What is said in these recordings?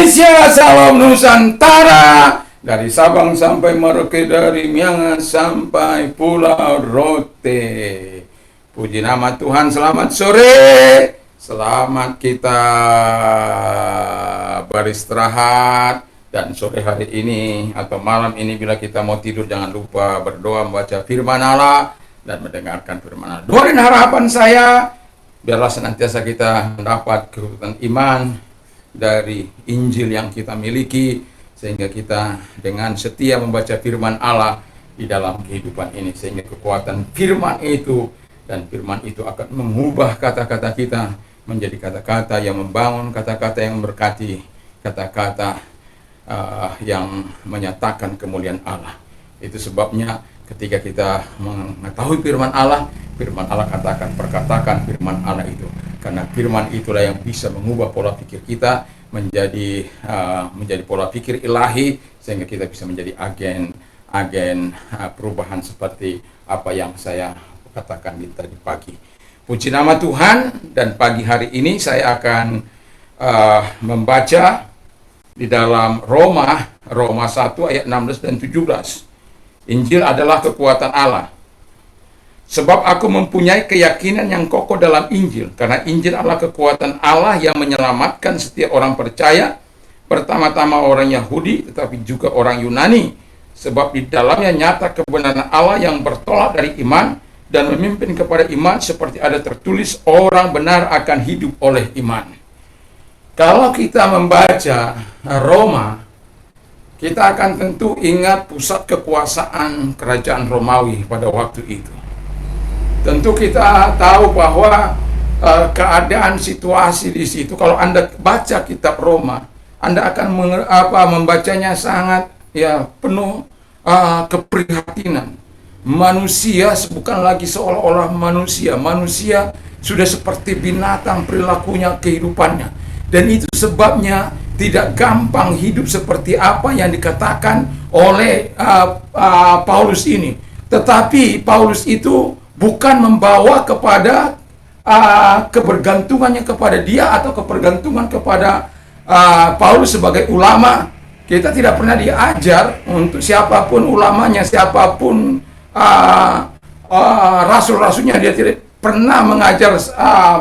Indonesia, salam Nusantara. Dari Sabang sampai Merauke, dari Miangas sampai Pulau Rote. Puji nama Tuhan, selamat sore. Selamat kita beristirahat. Dan sore hari ini atau malam ini bila kita mau tidur, jangan lupa berdoa, membaca firman Allah dan mendengarkan firman Allah. Doa dan harapan saya, biarlah senantiasa kita mendapat kekuatan iman dari Injil yang kita miliki, sehingga kita dengan setia membaca firman Allah di dalam kehidupan ini, sehingga kekuatan firman itu akan mengubah kata-kata kita menjadi kata-kata yang membangun, kata-kata yang memberkati, kata-kata yang menyatakan kemuliaan Allah. Itu sebabnya ketika kita mengetahui firman Allah perkatakan firman Allah itu, karena firman itulah yang bisa mengubah pola pikir kita menjadi pola pikir ilahi, sehingga kita bisa menjadi agen perubahan seperti apa yang saya katakan tadi pagi. Puji nama Tuhan. Dan pagi hari ini saya akan membaca di dalam Roma 1 ayat 16 dan 17. Injil adalah kekuatan Allah. Sebab aku mempunyai keyakinan yang kokoh dalam Injil, karena Injil adalah kekuatan Allah yang menyelamatkan setiap orang percaya, pertama-tama orang Yahudi, tetapi juga orang Yunani. Sebab di dalamnya nyata kebenaran Allah yang bertolak dari iman dan memimpin kepada iman, seperti ada tertulis, orang benar akan hidup oleh iman. Kalau kita membaca Roma, kita akan tentu ingat pusat kekuasaan kerajaan Romawi pada waktu itu. Tentu kita tahu bahwa keadaan situasi di situ, kalau Anda baca kitab Roma, Anda akan membacanya sangat penuh keprihatinan. Manusia bukan lagi seolah-olah manusia sudah seperti binatang perilakunya, kehidupannya. Dan itu sebabnya tidak gampang hidup seperti apa yang dikatakan oleh Paulus ini. Tetapi Paulus itu bukan membawa kepada kebergantungannya kepada dia atau kebergantungan kepada Paulus sebagai ulama. Kita tidak pernah diajar untuk siapapun ulamanya, siapapun rasul-rasulnya. Dia tidak pernah mengajar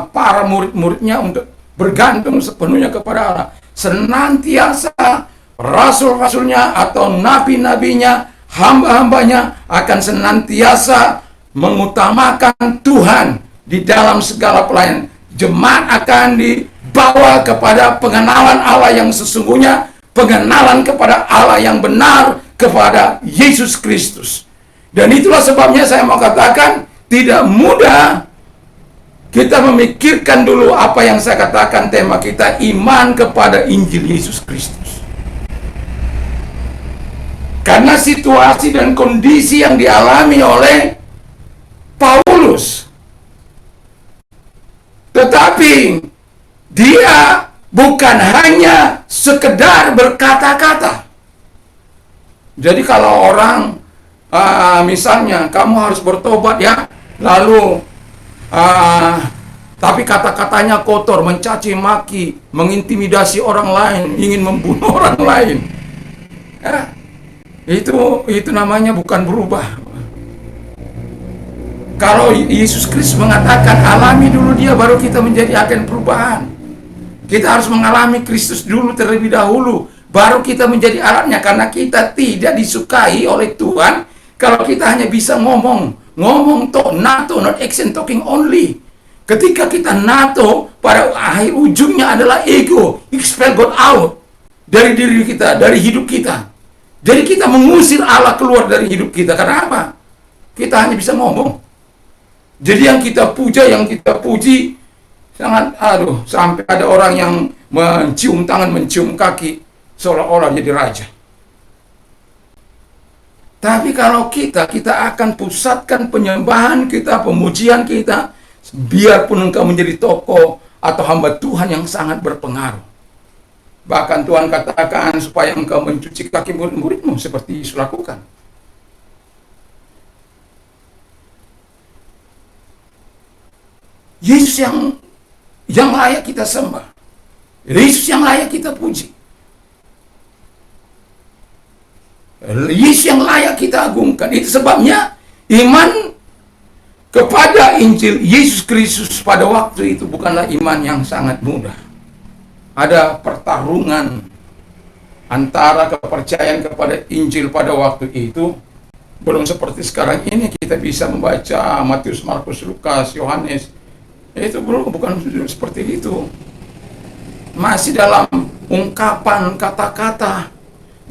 para murid-muridnya untuk bergantung sepenuhnya kepada Allah. Senantiasa rasul-rasulnya atau nabi-nabinya, hamba-hambanya akan senantiasa mengutamakan Tuhan di dalam segala pelayanan. Jemaat akan dibawa kepada pengenalan Allah yang sesungguhnya, pengenalan kepada Allah yang benar, kepada Yesus Kristus. Dan itulah sebabnya saya mau katakan, tidak mudah kita memikirkan dulu apa yang saya katakan, tema kita iman kepada Injil Yesus Kristus. Karena situasi dan kondisi yang dialami oleh Paulus. Tetapi dia bukan hanya sekedar berkata-kata. Jadi kalau orang misalnya kamu harus bertobat ya, lalu tapi kata-katanya kotor, mencaci maki, mengintimidasi orang lain, ingin membunuh orang lain, itu namanya bukan berubah. Kalau Yesus Kristus mengatakan alami dulu dia, baru kita menjadi agen perubahan. Kita harus mengalami Kristus dulu terlebih dahulu, baru kita menjadi alatnya. Karena kita tidak disukai oleh Tuhan kalau kita hanya bisa ngomong toh, NATO, not action, talking only. Ketika kita NATO, pada akhir ujungnya adalah ego, expel God out dari diri kita, dari hidup kita. Jadi kita mengusir Allah keluar dari hidup kita. Karena apa? Kita hanya bisa ngomong. Jadi yang kita puja, yang kita puji, sangat sampai ada orang yang mencium tangan, mencium kaki, seolah-olah jadi raja. Tapi kalau kita akan pusatkan penyembahan kita, pemujian kita, biarpun engkau menjadi tokoh atau hamba Tuhan yang sangat berpengaruh. Bahkan Tuhan katakan supaya engkau mencuci kaki murid-muridmu seperti Yesus lakukan. Yesus yang layak kita sembah. Yesus yang layak kita puji. Yesus yang layak kita agungkan. Itu sebabnya iman kepada Injil Yesus Kristus pada waktu itu bukanlah iman yang sangat mudah. Ada pertarungan antara kepercayaan kepada Injil pada waktu itu. Belum seperti sekarang ini kita bisa membaca Matius, Markus, Lukas, Yohanes. Itu bukan seperti itu. Masih dalam ungkapan kata-kata.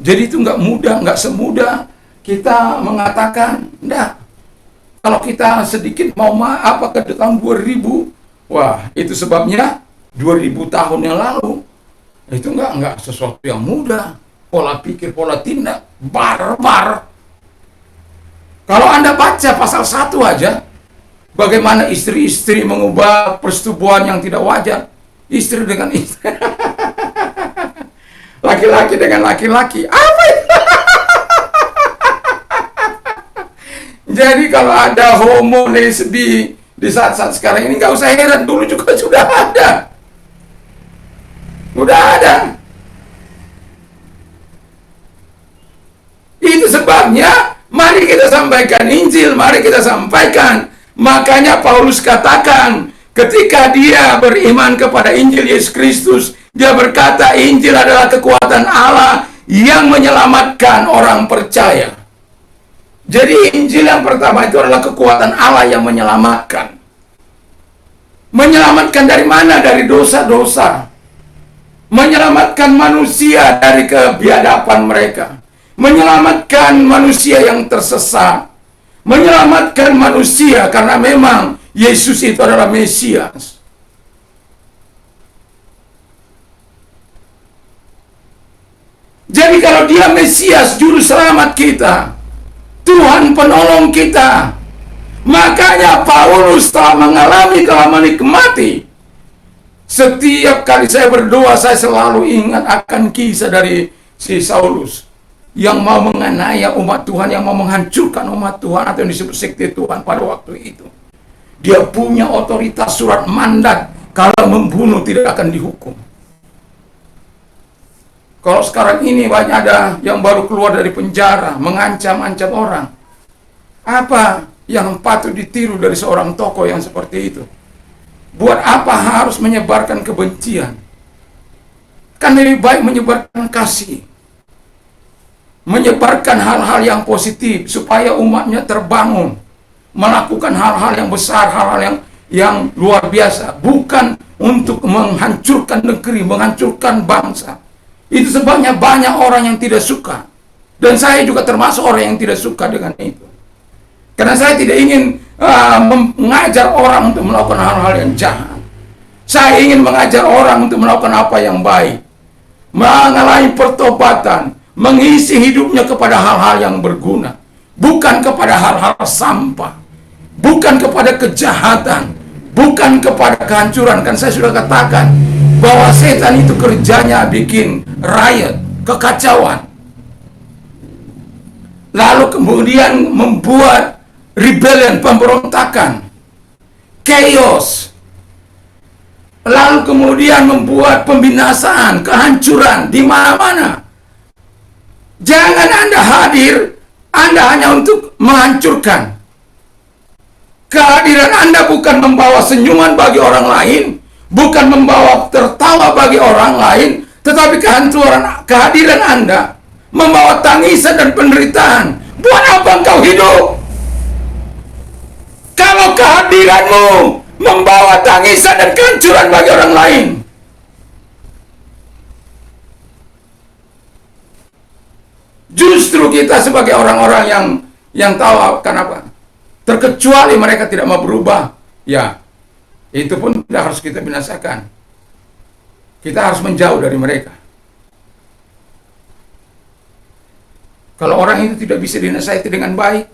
Jadi itu nggak mudah, nggak semudah kita mengatakan, enggak. Kalau kita sedikit mau maaf ke tahun 2000, wah itu sebabnya 2000 tahun yang lalu. Itu nggak sesuatu yang mudah. Pola pikir, pola tindak, barbar. Kalau Anda baca pasal 1 aja, bagaimana istri-istri mengubah persetubuhan yang tidak wajar. Istri dengan istri. Laki-laki dengan laki-laki. Apa itu? Jadi kalau ada homo, lesbi di saat-saat sekarang ini, nggak usah heran. Dulu juga sudah ada. Sudah ada. Itu sebabnya mari kita sampaikan Injil, mari kita sampaikan. Makanya Paulus katakan, ketika dia beriman kepada Injil Yesus Kristus, dia berkata Injil adalah kekuatan Allah yang menyelamatkan orang percaya. Jadi Injil yang pertama itu adalah kekuatan Allah yang menyelamatkan. Menyelamatkan dari mana? Dari dosa-dosa. Menyelamatkan manusia dari kebiadaban mereka. Menyelamatkan manusia yang tersesat. Menyelamatkan manusia karena memang Yesus itu adalah Mesias. Jadi kalau dia Mesias, juru selamat kita, Tuhan penolong kita, makanya Paulus telah menikmati. Setiap kali saya berdoa, saya selalu ingat akan kisah dari si Saulus yang mau menganiaya umat Tuhan, yang mau menghancurkan umat Tuhan atau yang disebut sekte Tuhan pada waktu itu. Dia punya otoritas surat mandat, kalau membunuh tidak akan dihukum. Kalau sekarang ini banyak ada yang baru keluar dari penjara, mengancam-ancam orang. Apa yang patut ditiru dari seorang tokoh yang seperti itu? Buat apa harus menyebarkan kebencian? Kan lebih baik menyebarkan kasih. Menyebarkan hal-hal yang positif supaya umatnya terbangun. Melakukan hal-hal yang besar, hal-hal yang luar biasa. Bukan untuk menghancurkan negeri, menghancurkan bangsa. Itu sebabnya banyak orang yang tidak suka. Dan saya juga termasuk orang yang tidak suka dengan itu. Karena saya tidak ingin mengajar orang untuk melakukan hal-hal yang jahat. Saya ingin mengajar orang untuk melakukan apa yang baik. Mengalami pertobatan. Mengisi hidupnya kepada hal-hal yang berguna. Bukan kepada hal-hal sampah. Bukan kepada kejahatan. Bukan kepada kehancuran. Kan saya sudah katakan bahwa setan itu kerjanya bikin riot, kekacauan. Lalu kemudian membuat rebellion, pemberontakan, chaos. Lalu kemudian membuat pembinasaan, kehancuran di mana-mana. Jangan Anda hadir, Anda hanya untuk menghancurkan. Kehadiran Anda bukan membawa senyuman bagi orang lain, bukan membawa tertawa bagi orang lain, tetapi kehadiran Anda membawa tangisan dan penderitaan. Buat apa engkau hidup? Kalau kehadiranmu membawa tangisan dan kehancuran bagi orang lain. Justru kita sebagai orang-orang yang tahu kenapa. Terkecuali mereka tidak mau berubah. Ya, itu pun tidak harus kita binasakan. Kita harus menjauh dari mereka. Kalau orang itu tidak bisa dinasihati dengan baik,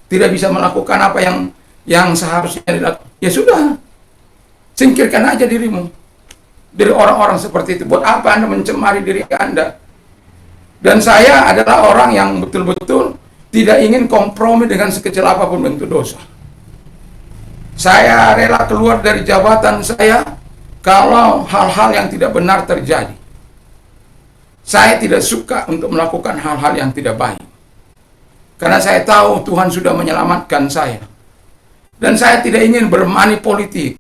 tidak bisa melakukan apa yang seharusnya dilakukan, ya sudah, singkirkan aja dirimu dari orang-orang seperti itu. Buat apa Anda mencemari diri Anda? Dan saya adalah orang yang betul-betul tidak ingin kompromi dengan sekecil apapun bentuk dosa. Saya rela keluar dari jabatan saya kalau hal-hal yang tidak benar terjadi. Saya tidak suka untuk melakukan hal-hal yang tidak baik. Karena saya tahu Tuhan sudah menyelamatkan saya. Dan saya tidak ingin bermani politik.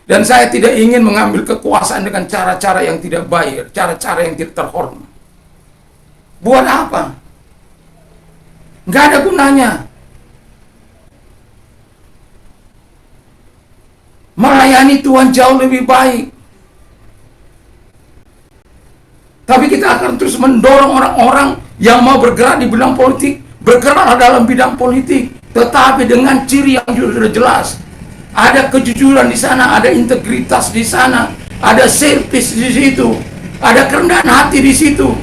Dan saya tidak ingin mengambil kekuasaan dengan cara-cara yang tidak baik, cara-cara yang tidak terhormat. Buat apa? Nggak ada gunanya. Melayani Tuhan jauh lebih baik. Tapi kita akan terus mendorong orang-orang yang mau bergerak di bidang politik, bergerak dalam bidang politik, tetapi dengan ciri yang sudah jelas. Ada kejujuran di sana, ada integritas di sana, ada service di situ, ada kerendahan hati di situ.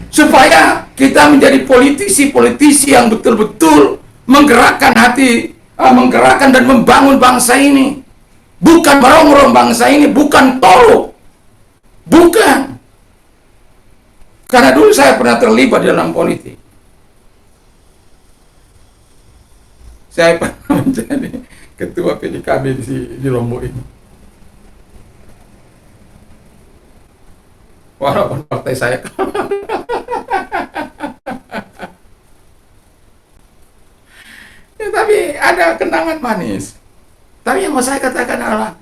Supaya kita menjadi politisi-politisi yang betul-betul menggerakkan hati, menggerakkan dan membangun bangsa ini. Bukan merongrong bangsa ini, bukan tolok. Bukan. Karena dulu saya pernah terlibat dalam politik. Saya pernah menjadi ketua PDKB di Lombok ini. Walaupun partai saya ya, tapi ada kenangan manis. Tapi yang mau saya katakan adalah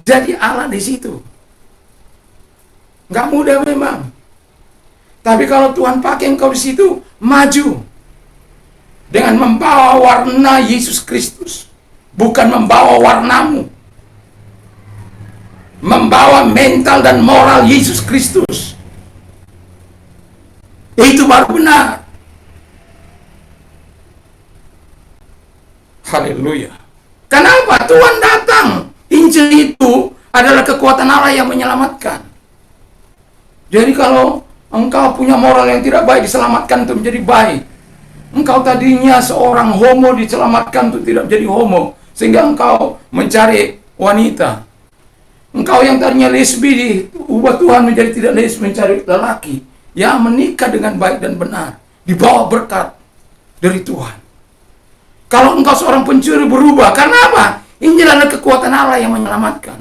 jadi Allah di situ. Nggak mudah memang. Tapi kalau Tuhan pakai engkau di situ, maju dengan membawa warna Yesus Kristus, bukan membawa warnamu. Membawa mental dan moral Yesus Kristus. Itu baru benar. Haleluya. Kenapa? Tuhan datang. Injil itu adalah kekuatan Allah yang menyelamatkan. Jadi kalau engkau punya moral yang tidak baik, diselamatkan untuk menjadi baik. Engkau tadinya seorang homo, diselamatkan untuk tidak menjadi homo, sehingga engkau mencari wanita. Engkau yang tadinya lesbi, diubah Tuhan menjadi tidak lesbi, mencari lelaki yang menikah dengan baik dan benar, dibawa berkat dari Tuhan. Kalau engkau seorang pencuri, berubah. Karena apa? Injil adalah kekuatan Allah yang menyelamatkan.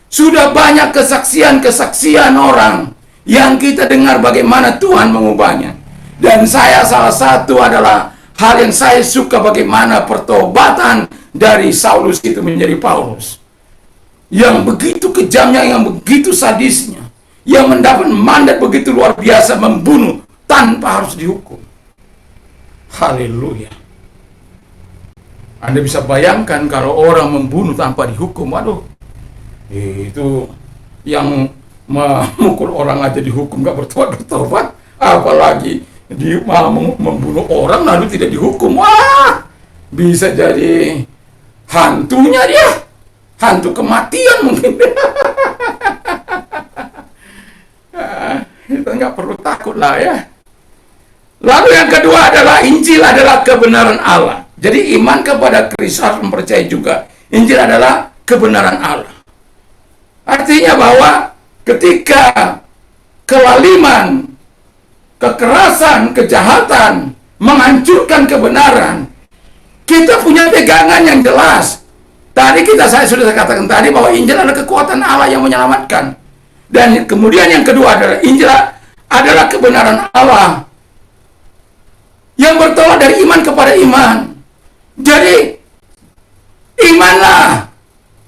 Sudah banyak kesaksian-kesaksian orang yang kita dengar bagaimana Tuhan mengubahnya. Dan saya salah satu adalah hal yang saya suka, bagaimana pertobatan dari Saulus itu menjadi Paulus. Yang begitu kejamnya, yang begitu sadisnya, yang mendapat mandat begitu luar biasa membunuh tanpa harus dihukum. Haleluya. Anda bisa bayangkan kalau orang membunuh tanpa dihukum, waduh, itu yang memukul orang aja dihukum gak bertobat, apalagi dia membunuh orang lalu tidak dihukum. Wah, bisa jadi hantunya dia, hantu kematian mungkin. Kita nggak perlu takut lah ya. Lalu yang kedua adalah Injil adalah kebenaran Allah. Jadi iman kepada Kristus harus mempercayai juga Injil adalah kebenaran Allah. Artinya bahwa ketika kelaliman, kekerasan, kejahatan menghancurkan kebenaran, kita punya pegangan yang jelas. Tadi saya sudah katakan tadi bahwa Injil adalah kekuatan Allah yang menyelamatkan. Dan kemudian yang kedua adalah Injil adalah kebenaran Allah yang bertolak dari iman kepada iman. Jadi imanlah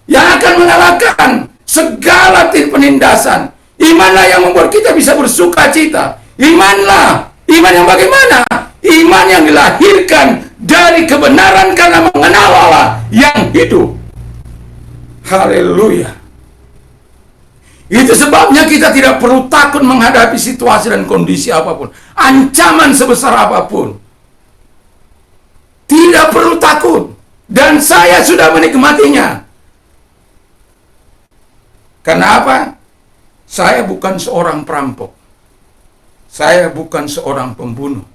yang akan mengalahkan segala penindasan. Imanlah yang membuat kita bisa bersuka cita. Imanlah, iman yang bagaimana? Iman yang dilahirkan dari kebenaran karena mengenal Allah yang hidup. Haleluya. Itu sebabnya kita tidak perlu takut menghadapi situasi dan kondisi apapun, ancaman sebesar apapun. Tidak perlu takut. Dan saya sudah menikmatinya. Kenapa? Saya bukan seorang perampok. Saya bukan seorang pembunuh.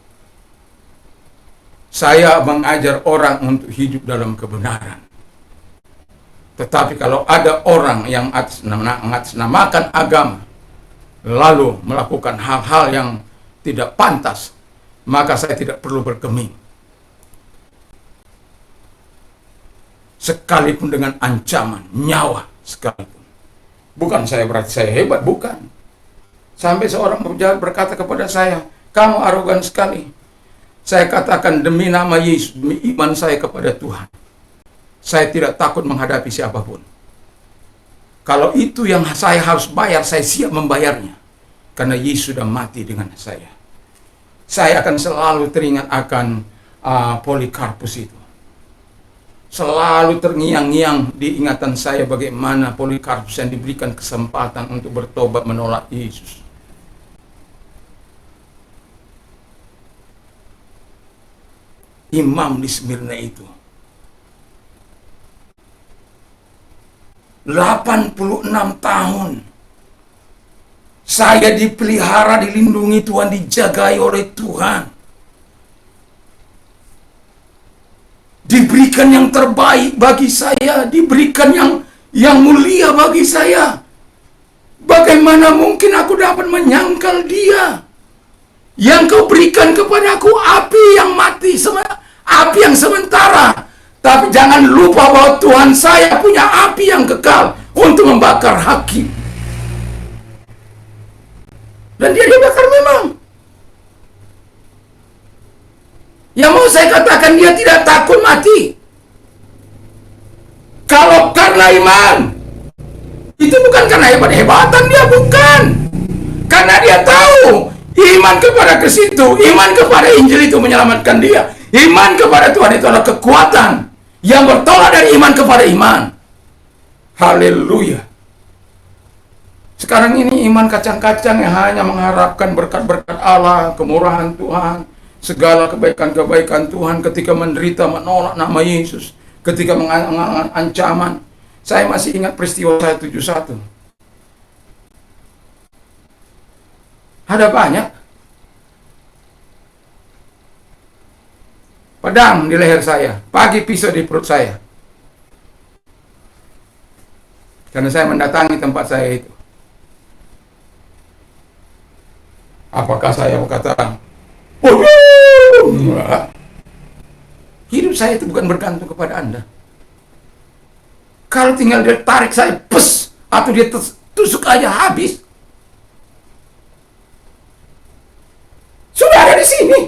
Saya mengajar orang untuk hidup dalam kebenaran. Tetapi kalau ada orang yang mengatasnamakan agama, lalu melakukan hal-hal yang tidak pantas, maka saya tidak perlu bergeming. Sekalipun dengan ancaman nyawa sekalipun. Bukan saya berarti saya hebat, bukan. Sampai seorang pejabat berkata kepada saya, "Kamu arogan sekali." Saya katakan, demi nama Yesus, demi iman saya kepada Tuhan, saya tidak takut menghadapi siapapun. Kalau itu yang saya harus bayar, saya siap membayarnya. Karena Yesus sudah mati dengan saya. Saya akan selalu teringat akan Polikarpus itu. Selalu terngiang-ngiang di ingatan saya bagaimana Polikarpus yang diberikan kesempatan untuk bertobat menolak Yesus. Imam di Smyrna itu 86 tahun saya dipelihara, dilindungi Tuhan, dijagai oleh Tuhan, diberikan yang terbaik bagi saya, diberikan yang mulia bagi saya. Bagaimana mungkin aku dapat menyangkal Dia? Yang Kau berikan kepadaku api yang mati, api yang sementara. Tapi jangan lupa bahwa Tuhan saya punya api yang kekal untuk membakar hakim. Dan dia dibakar memang. Yang mau saya katakan, dia tidak takut mati. Kalau karena iman, itu bukan karena hebat-hebatan dia, bukan. Karena dia tahu iman kepada Kristus itu, iman kepada Injil itu menyelamatkan dia. Iman kepada Tuhan itu adalah kekuatan yang bertolak dari iman kepada iman. Haleluya. Sekarang ini iman kacang-kacang yang hanya mengharapkan berkat-berkat Allah, kemurahan Tuhan, segala kebaikan-kebaikan Tuhan ketika menderita menolak nama Yesus, ketika mengalami ancaman. Saya masih ingat peristiwa 171. Ada banyak pedang di leher saya, pagi pisau di perut saya. Karena saya mendatangi tempat saya itu. Apakah saya berkata, hidup saya itu bukan bergantung kepada Anda. Kalau tinggal dia tarik saya, pes, atau dia tusuk aja habis. Sudah ada di sini.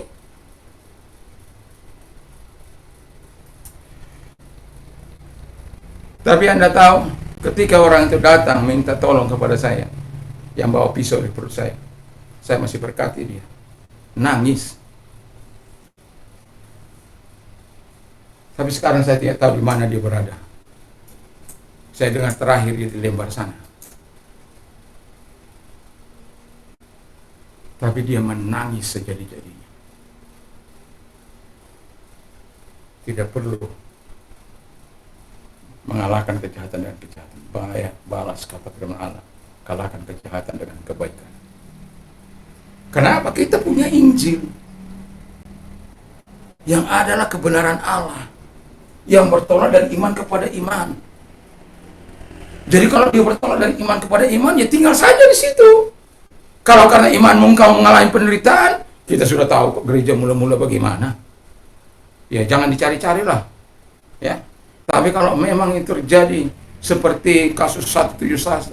Tapi Anda tahu, ketika orang itu datang minta tolong kepada saya, yang bawa pisau di perut saya masih berkati dia. Nangis. Tapi sekarang saya tidak tahu di mana dia berada. Saya dengar terakhir dia di Lembar sana. Tapi dia menangis sejadi-jadinya. Tidak perlu mengalahkan kejahatan dengan kejahatan. Balas kata firman Allah. Kalahkan kejahatan dengan kebaikan. Kenapa? Kita punya Injil yang adalah kebenaran Allah yang bertolak dari iman kepada iman. Jadi kalau dia bertolak dari iman kepada iman, ya tinggal saja di situ. Kalau karena imanmu engkau mengalami penderitaan, kita sudah tahu kok gereja mula-mula bagaimana. Ya jangan dicari-carilah. Ya. Tapi kalau memang itu terjadi seperti kasus 171,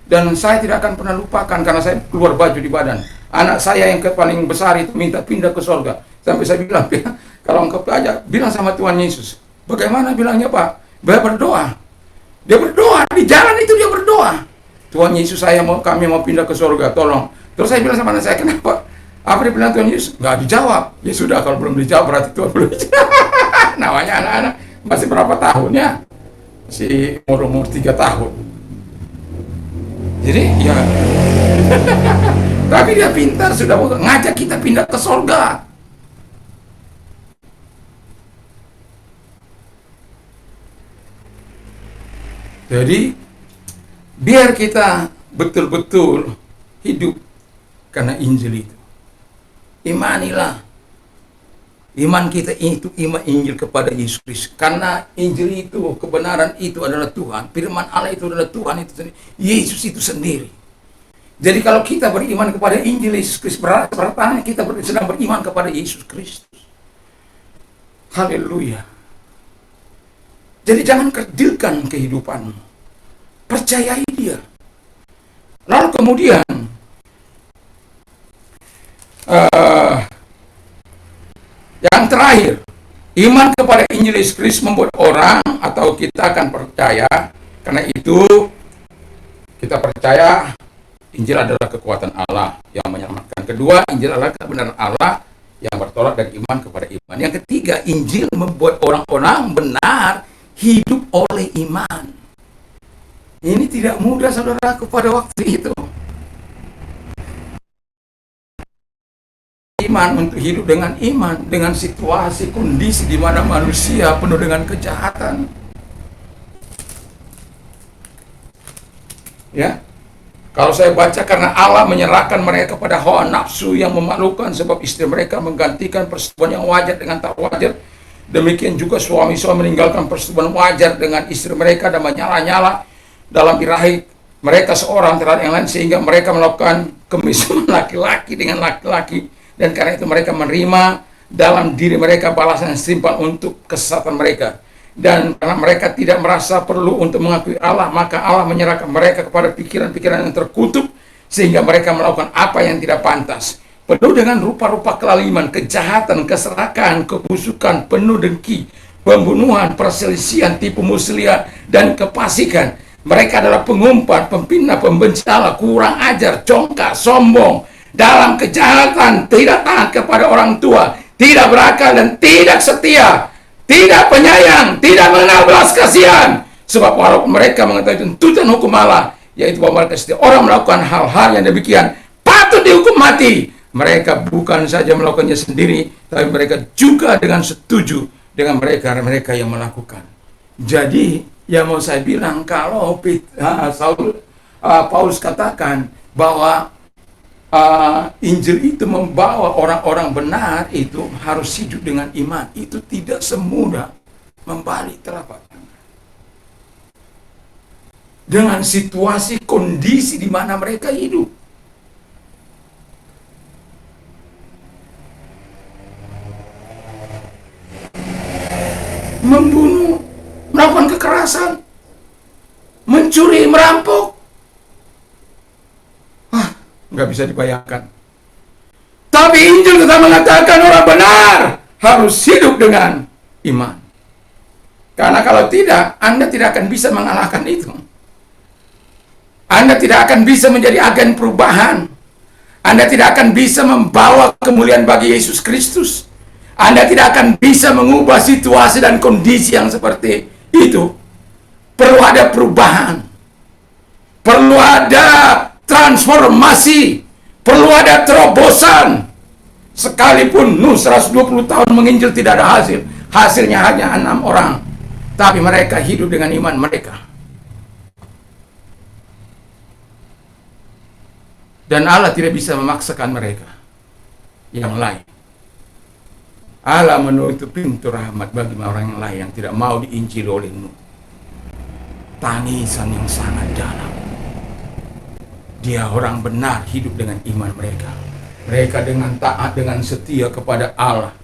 dan saya tidak akan pernah lupakan karena saya keluar baju di badan. Anak saya yang paling besar itu minta pindah ke surga. Sampai saya bilang, kalau engkau aja bilang sama Tuhan Yesus. Bagaimana bilangnya Pak? Berdoa. Dia berdoa di jalan itu, dia berdoa. Tuhan Yesus, kami mau pindah ke surga, tolong. Terus saya bilang sama anak saya, kenapa? Apa dia bilang Tuhan Yesus? Nggak dijawab. Ya sudah, kalau belum dijawab berarti Tuhan belum dijawab. Namanya anak-anak masih berapa tahunnya? Masih umur 3 tahun. Jadi ya tapi dia pintar, sudah ngajak kita pindah ke surga. Jadi biar kita betul-betul hidup karena Injil itu. Imanilah. Iman kita itu iman Injil kepada Yesus Kristus. Karena Injil itu, kebenaran itu adalah Tuhan. Firman Allah itu adalah Tuhan itu sendiri. Yesus itu sendiri. Jadi kalau kita beriman kepada Injil Yesus Kristus, berarti kita sedang beriman kepada Yesus Kristus. Haleluya. Jadi jangan kerdilkan kehidupanmu. Percayai dia. Lalu kemudian, terakhir, iman kepada Injil Yesus Kristus membuat orang atau kita akan percaya. Karena itu kita percaya Injil adalah kekuatan Allah yang menyelamatkan. Kedua, Injil adalah kebenaran Allah yang bertolak dari iman kepada iman. Yang ketiga, Injil membuat orang-orang benar hidup oleh iman. Ini tidak mudah, saudaraku, pada waktu itu. Iman untuk hidup dengan iman, dengan situasi, kondisi di mana manusia penuh dengan kejahatan. Ya, kalau saya baca, karena Allah menyerahkan mereka pada hawa nafsu yang memalukan, sebab istri mereka menggantikan persetubuhan yang wajar dengan tak wajar. Demikian juga suami-suami meninggalkan persetubuhan wajar dengan istri mereka dan menyala-nyala dalam birahi mereka seorang terhadap yang lain, sehingga mereka melakukan kemisahan laki-laki dengan laki-laki. Dan karena itu mereka menerima dalam diri mereka balasan yang setimpal untuk kesesatan mereka. Dan karena mereka tidak merasa perlu untuk mengakui Allah, maka Allah menyerahkan mereka kepada pikiran-pikiran yang terkutuk, sehingga mereka melakukan apa yang tidak pantas. Penuh dengan rupa-rupa kelaliman, kejahatan, keserakahan, kebusukan, penuh dengki, pembunuhan, perselisihan, tipu muslihat, dan kefasikan. Mereka adalah pengumpat, pembina, pembenci Allah, kurang ajar, congkak, sombong, dalam kejahatan, tidak taat kepada orang tua, tidak berakal dan tidak setia, tidak penyayang, tidak mengenal belas kasihan. Sebab walaupun mereka mengetahui tuntutan hukum Allah, yaitu bahwa setiap orang melakukan hal-hal yang demikian patut dihukum mati, mereka bukan saja melakukannya sendiri, tapi mereka juga dengan setuju dengan mereka yang melakukan. Jadi, yang mau saya bilang, kalau Paulus katakan bahwa Injil itu membawa orang-orang benar itu harus hidup dengan iman, itu tidak semudah membalik telapak tangan dengan situasi kondisi di mana mereka hidup. Membunuh, melakukan kekerasan, mencuri, merampok. Nggak bisa dibayangkan. Tapi Injil tetap mengatakan orang benar harus hidup dengan iman. Karena kalau tidak, Anda tidak akan bisa mengalahkan itu. Anda tidak akan bisa menjadi agen perubahan. Anda tidak akan bisa membawa kemuliaan bagi Yesus Kristus. Anda tidak akan bisa mengubah situasi dan kondisi yang seperti itu. Perlu ada perubahan. Perlu ada transformasi, perlu ada terobosan. Sekalipun Nuh 120 tahun menginjil tidak ada hasil, hasilnya hanya 6 orang, tapi mereka hidup dengan iman mereka. Dan Allah tidak bisa memaksakan mereka yang lain. Allah menutup pintu rahmat bagi orang yang lain yang tidak mau diinjil oleh Nuh. Tangisan yang sangat dalam. Dia orang benar hidup dengan iman mereka. Mereka dengan taat, dengan setia kepada Allah.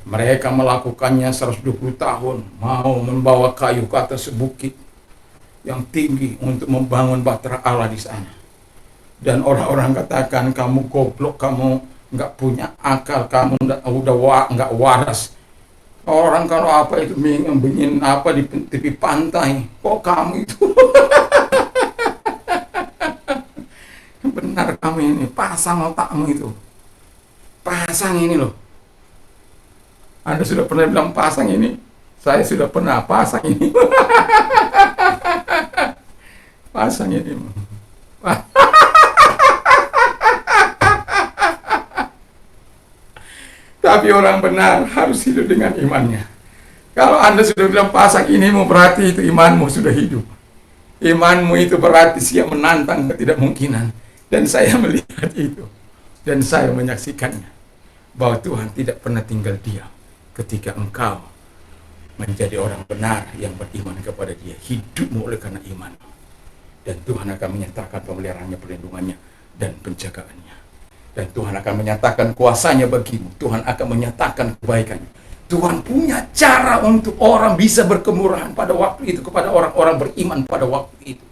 Mereka melakukannya 120 tahun. Mau membawa kayu ke atas bukit yang tinggi untuk membangun Batra Allah di sana. Dan orang-orang katakan, kamu goblok, kamu nggak punya akal, kamu nggak waras. Orang kalau apa itu bikin apa di tepi pantai, kok kamu itu benar, kamu ini pasang otakmu itu, pasang ini loh. Anda sudah pernah bilang pasang ini, saya sudah pernah pasang ini. Pasang ini. Tapi orang benar harus hidup dengan imannya. Kalau Anda sudah bilang pasang ini, berarti itu imanmu sudah hidup. Imanmu itu berarti siap menantang ketidakmungkinan. Dan saya melihat itu. Dan saya menyaksikannya. Bahwa Tuhan tidak pernah tinggal diam ketika engkau menjadi orang benar yang beriman kepada Dia. Hidupmu oleh karena imanmu. Dan Tuhan akan menyatakan pemeliharaannya, perlindungannya, dan penjagaannya. Dan Tuhan akan menyatakan kuasanya bagimu. Tuhan akan menyatakan kebaikannya. Tuhan punya cara untuk orang bisa berkemurahan pada waktu itu kepada orang-orang beriman pada waktu itu.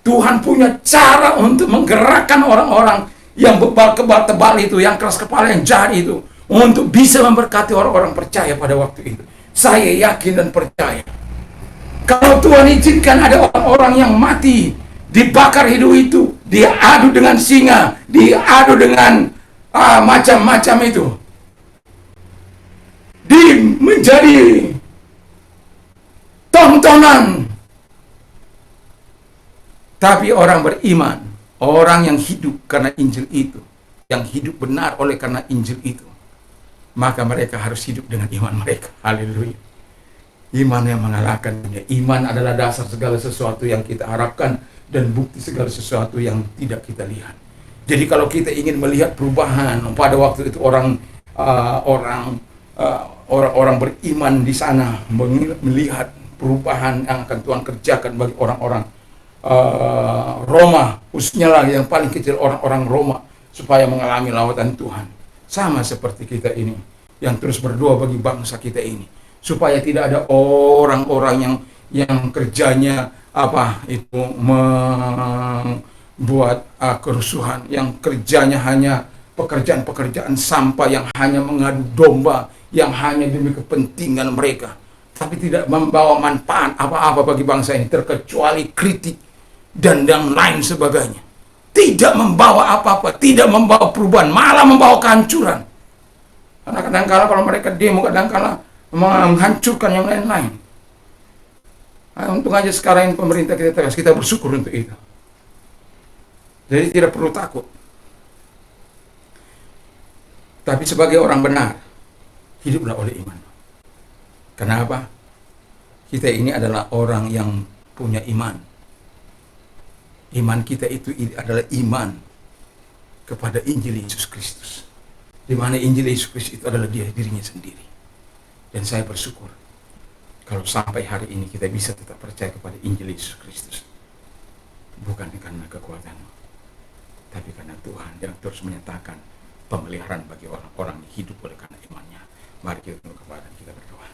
Tuhan punya cara untuk menggerakkan orang-orang yang bebal kebal tebal itu, yang keras kepala, yang jahat itu, untuk bisa memberkati orang-orang percaya pada waktu itu. Saya yakin dan percaya, kalau Tuhan izinkan ada orang-orang yang mati, dibakar hidup itu, diadu dengan singa, diadu dengan macam-macam itu, menjadi tontonan. Tapi orang beriman, orang yang hidup karena Injil itu, yang hidup benar oleh karena Injil itu, maka mereka harus hidup dengan iman mereka. Haleluya. Iman yang mengalahkan dunia. Iman adalah dasar segala sesuatu yang kita harapkan dan bukti segala sesuatu yang tidak kita lihat. Jadi kalau kita ingin melihat perubahan, pada waktu itu orang beriman di sana melihat perubahan yang akan Tuhan kerjakan bagi orang-orang Roma, khususnya lagi yang paling kecil orang-orang Roma, supaya mengalami lawatan Tuhan. Sama seperti kita ini yang terus berdoa bagi bangsa kita ini, supaya tidak ada orang-orang yang kerjanya membuat kerusuhan, yang kerjanya hanya pekerjaan-pekerjaan sampah, yang hanya mengadu domba, yang hanya demi kepentingan mereka, tapi tidak membawa manfaat apa-apa bagi bangsa ini, terkecuali kritik dan yang lain sebagainya. Tidak membawa apa-apa, tidak membawa perubahan, malah membawa kehancuran. Karena kadang-kala kalau mereka demo, kadang-kala menghancurkan yang lain-lain. Nah, untung aja sekarang ini pemerintah kita tegas, kita bersyukur untuk itu. Jadi tidak perlu takut. Tapi sebagai orang benar, hiduplah oleh iman. Kenapa? Kita ini adalah orang yang punya iman. Iman kita itu adalah iman kepada Injil Yesus Kristus. Di mana Injil Yesus Kristus itu adalah dirinya sendiri. Dan saya bersyukur kalau sampai hari ini kita bisa tetap percaya kepada Injil Yesus Kristus. Bukan karena kekuatanmu, tapi karena Tuhan yang terus menyatakan pemeliharaan bagi orang-orang yang hidup oleh karena imannya. Mari kita tunduk kepala dan kita berdoa.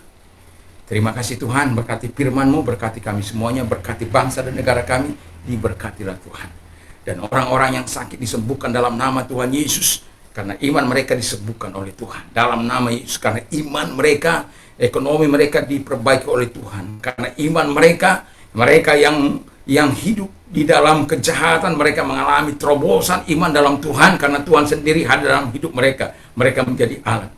Terima kasih Tuhan, berkati firman-Mu, berkati kami semuanya, berkati bangsa dan negara kami, diberkatilah Tuhan. Dan orang-orang yang sakit disembuhkan dalam nama Tuhan Yesus, karena iman mereka disembuhkan oleh Tuhan. Dalam nama Yesus, karena iman mereka, ekonomi mereka diperbaiki oleh Tuhan. Karena iman mereka yang hidup di dalam kejahatan, mereka mengalami terobosan iman dalam Tuhan, karena Tuhan sendiri hadir dalam hidup mereka. Mereka menjadi alat.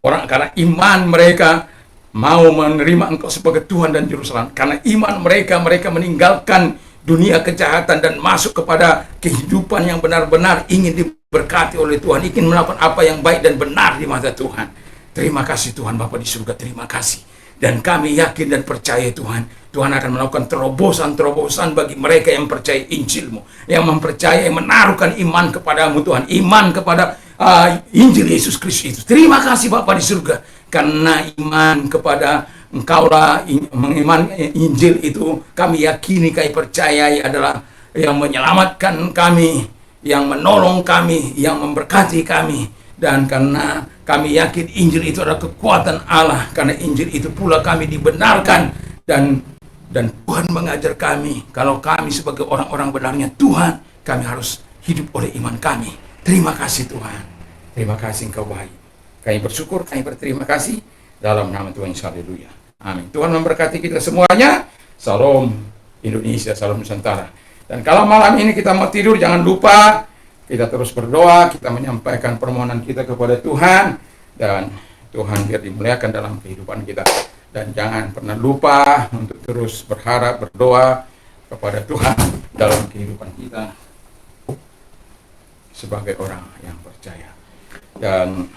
Karena iman mereka mau menerima Engkau sebagai Tuhan dan Juru Selamat. Karena iman mereka meninggalkan dunia kejahatan dan masuk kepada kehidupan yang benar-benar ingin diberkati oleh Tuhan, ingin melakukan apa yang baik dan benar di mata Tuhan. Terima kasih Tuhan Bapa di surga, terima kasih. Dan kami yakin dan percaya Tuhan akan melakukan terobosan-terobosan bagi mereka yang percaya Injil-Mu, yang mempercayai, menaruhkan iman kepadamu Tuhan, iman kepada Injil Yesus Kristus itu. Terima kasih Bapa di surga, karena iman kepada Engkaulah, mengiman Injil itu kami yakini, kami percayai adalah yang menyelamatkan kami, yang menolong kami, yang memberkati kami. Dan karena kami yakin Injil itu adalah kekuatan Allah, karena Injil itu pula kami dibenarkan, dan Tuhan mengajar kami, kalau kami sebagai orang-orang benarnya Tuhan, kami harus hidup oleh iman kami. Terima kasih Tuhan, terima kasih Engkau baik. Kami bersyukur, kami berterima kasih dalam nama Tuhan Yesus. Haleluya. Amin. Tuhan memberkati kita semuanya. Salam Indonesia, salam Nusantara. Dan kalau malam ini kita mau tidur, jangan lupa kita terus berdoa, kita menyampaikan permohonan kita kepada Tuhan, dan Tuhan biar dimuliakan dalam kehidupan kita. Dan jangan pernah lupa untuk terus berharap, berdoa kepada Tuhan dalam kehidupan kita sebagai orang yang percaya. Dan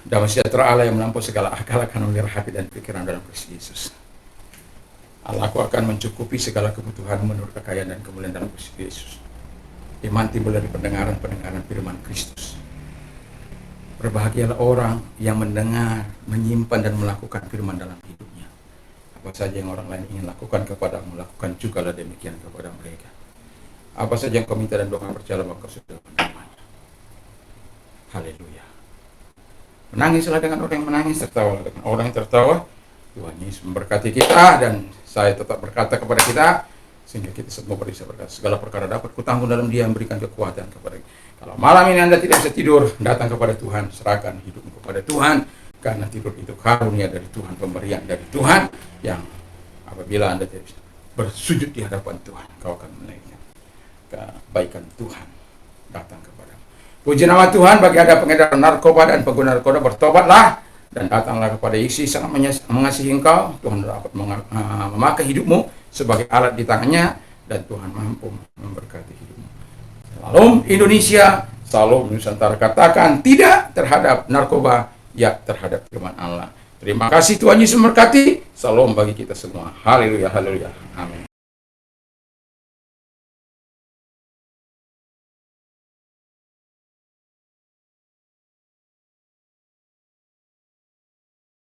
damai sejahtera Allah yang melampaui segala akal akan memelihara hati dan pikiran dalam Kristus Yesus. Allahku akan mencukupi segala kebutuhan menurut kekayaan dan kemuliaan dalam Kristus Yesus. Iman timbul dari pendengaran firman Kristus. Berbahagialah orang yang mendengar, menyimpan dan melakukan firman dalam hidupnya. Apa saja yang orang lain ingin lakukan kepadamu, lakukan jugalah demikian kepada mereka. Apa saja yang kau minta dan doakan, percayalah bahwa kau sudah menerimanya. Haleluya. Menangislah dengan orang yang menangis, tertawalah dengan orang yang tertawa. Tuhan Yesus memberkati kita, dan saya tetap berkata kepada kita, Sehingga kita semua bisa berkata, segala perkara dapat kutanggung dalam Dia yang memberikan kekuatan kepada kita. Kalau malam ini Anda tidak bisa tidur, datang kepada Tuhan, serahkan hidupmu kepada Tuhan, karena tidur itu karunia dari Tuhan, pemberian dari Tuhan, yang apabila Anda tidak bisa bersujud di hadapan Tuhan, kau akan menaiknya kebaikan Tuhan datang kepadamu. Puji nama Tuhan. Bagi ada pengedar narkoba dan pengguna narkoba, bertobatlah dan datanglah kepada Yesus, sangat mengasihi engkau. Tuhan dapat memakai hidupmu sebagai alat di tangannya, dan Tuhan mampu memberkati hidupmu. Salam Indonesia, salam Nusantara. Katakan tidak terhadap narkoba, ya terhadap firman Allah. Terima kasih, Tuhan Yesus memberkati. Salam bagi kita semua. Haleluya, haleluya. Amin.